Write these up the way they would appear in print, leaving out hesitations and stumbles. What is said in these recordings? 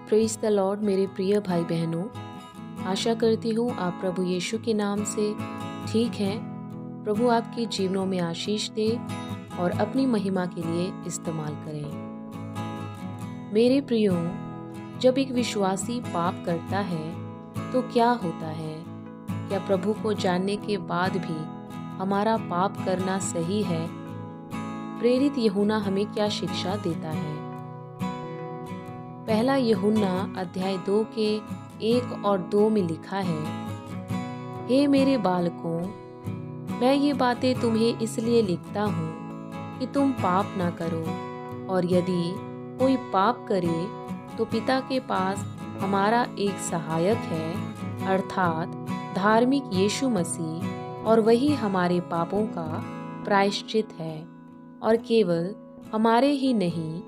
Praise the Lord मेरे प्रिय भाई बहनों, आशा करती हूँ आप प्रभु यीशु के नाम से ठीक हैं। प्रभु आपके जीवनों में आशीष दे और अपनी महिमा के लिए इस्तेमाल करें। मेरे प्रियो, जब एक विश्वासी पाप करता है तो क्या होता है? क्या प्रभु को जानने के बाद भी हमारा पाप करना सही है? प्रेरित यूहन्ना हमें क्या शिक्षा देता है? पहला यूहन्ना अध्याय 2 के 1 और 2 में लिखा है, हे मेरे बालकों, मैं ये बातें तुम्हें इसलिए लिखता हूँ कि तुम पाप ना करो, और यदि कोई पाप करे तो पिता के पास हमारा एक सहायक है, अर्थात धार्मिक यीशु मसीह, और वही हमारे पापों का प्रायश्चित है, और केवल हमारे ही नहीं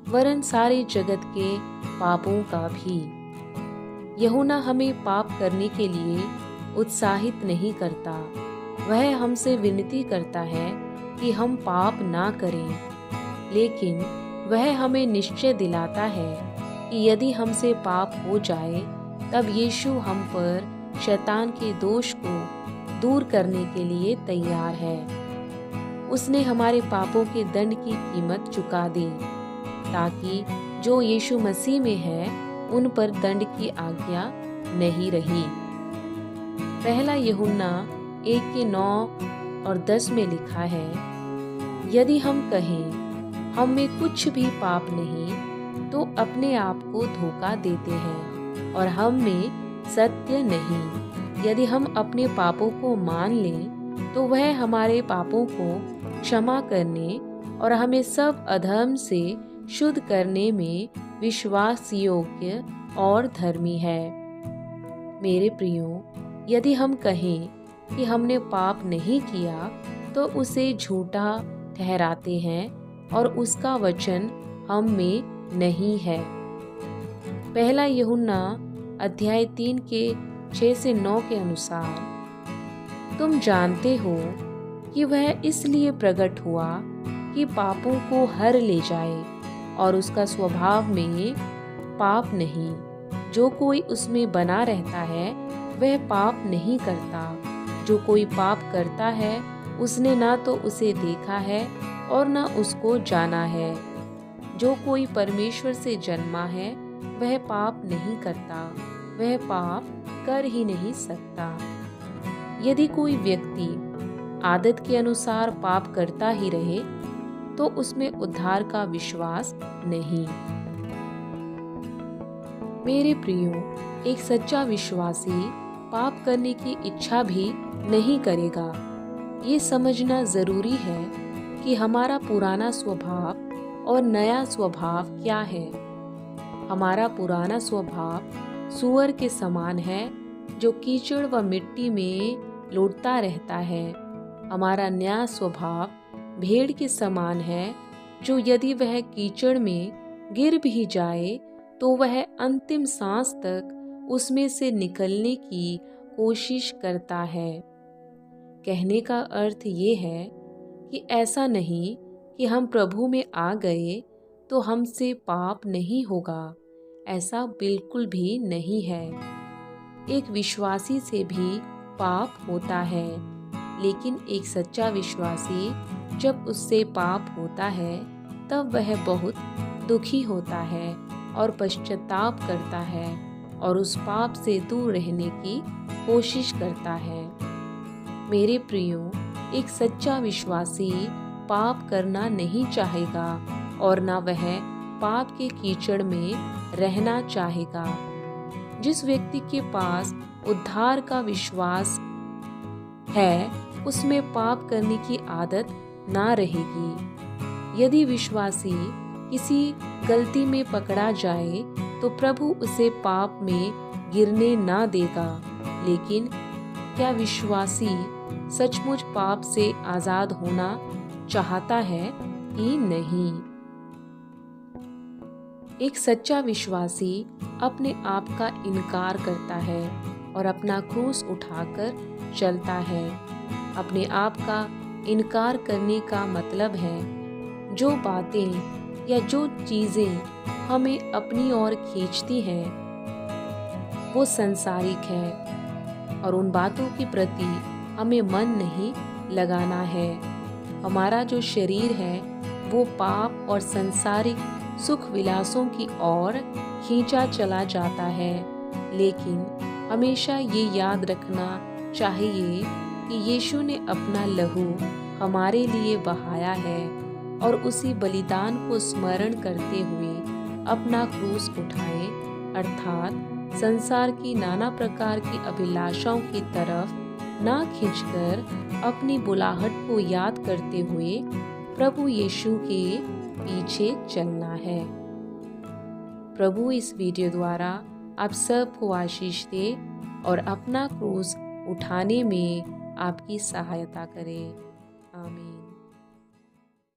वरन सारे जगत के पापों का भी। यूहन्ना हमें पाप करने के लिए उत्साहित नहीं करता, वह हमसे विनती करता है कि हम पाप ना करें, लेकिन वह हमें निश्चय दिलाता है कि यदि हमसे पाप हो जाए तब यीशु हम पर शैतान के दोष को दूर करने के लिए तैयार है। उसने हमारे पापों के दंड की कीमत चुका दी, ताकि जो यीशु मसीह में है उन पर दंड की आज्ञा नहीं रही। पहला यूहन्ना 1 के 9 और 10 में लिखा है, यदि हम कहें हम में कुछ भी पाप नहीं तो अपने आप को धोखा देते हैं और हम में सत्य नहीं। यदि हम अपने पापों को मान लें तो वह हमारे पापों को क्षमा करने और हमें सब अधर्म से शुद्ध करने में विश्वास योग्य और धर्मी है। मेरे प्रियो, यदि हम कहें कि हमने पाप नहीं किया तो उसे झूठा ठहराते हैं और उसका वचन हम में नहीं है। पहला यूहन्ना अध्याय 3 के 6 से 9 के अनुसार, तुम जानते हो कि वह इसलिए प्रकट हुआ कि पापों को हर ले जाए, और उसका स्वभाव में पाप नहीं। जो कोई उसमें बना रहता है वह पाप नहीं करता। जो कोई पाप करता है उसने ना तो उसे देखा है और ना उसको जाना है। जो कोई परमेश्वर से जन्मा है वह पाप नहीं करता, वह पाप कर ही नहीं सकता। यदि कोई व्यक्ति आदत के अनुसार पाप करता ही रहे तो उसमें उद्धार का विश्वास नहीं। मेरे प्रियो, एक सच्चा विश्वासी पाप करने की इच्छा भी नहीं करेगा। ये समझना जरूरी है कि हमारा पुराना स्वभाव और नया स्वभाव क्या है। हमारा पुराना स्वभाव सूअर के समान है जो कीचड़ व मिट्टी में लौटता रहता है। हमारा नया स्वभाव भेड़ के समान है जो यदि वह कीचड़ में गिर भी जाए तो वह अंतिम सांस तक उसमें से निकलने की कोशिश करता है। कहने का अर्थ ये है कि ऐसा नहीं कि हम प्रभु में आ गए तो हमसे पाप नहीं होगा, ऐसा बिल्कुल भी नहीं है। एक विश्वासी से भी पाप होता है, लेकिन एक सच्चा विश्वासी जब उससे पाप होता है तब वह बहुत दुखी होता है और पश्चाताप करता है और उस पाप से दूर रहने की कोशिश करता है। मेरे प्रियो, एक सच्चा विश्वासी पाप करना नहीं चाहेगा और ना वह पाप के कीचड़ में रहना चाहेगा। जिस व्यक्ति के पास उद्धार का विश्वास है उसमें पाप करने की आदत ना रहेगी। यदि विश्वासी किसी गलती में पकड़ा जाए तो प्रभु उसे पाप में गिरने ना देगा, लेकिन क्या विश्वासी सचमुच पाप से आजाद होना चाहता है कि नहीं? एक सच्चा विश्वासी अपने आप का इनकार करता है और अपना क्रूस उठाकर चलता है। अपने आप का इनकार करने का मतलब है जो बातें या जो चीज़ें हमें अपनी ओर खींचती हैं वो संसारिक है और उन बातों के प्रति हमें मन नहीं लगाना है। हमारा जो शरीर है वो पाप और संसारिक सुख विलासों की ओर खींचा चला जाता है, लेकिन हमेशा ये याद रखना चाहिए कि यीशु ने अपना लहू हमारे लिए बहाया है और उसी बलिदान को स्मरण करते हुए अपना क्रूस उठाएं, अर्थात संसार की नाना प्रकार की अभिलाषाओं की तरफ ना खींचकर अपनी बुलाहट को याद करते हुए प्रभु यीशु के पीछे चलना है। प्रभु इस वीडियो द्वारा आप सबको आशीष दे और अपना क्रूस उठाने में आपकी सहायता करे।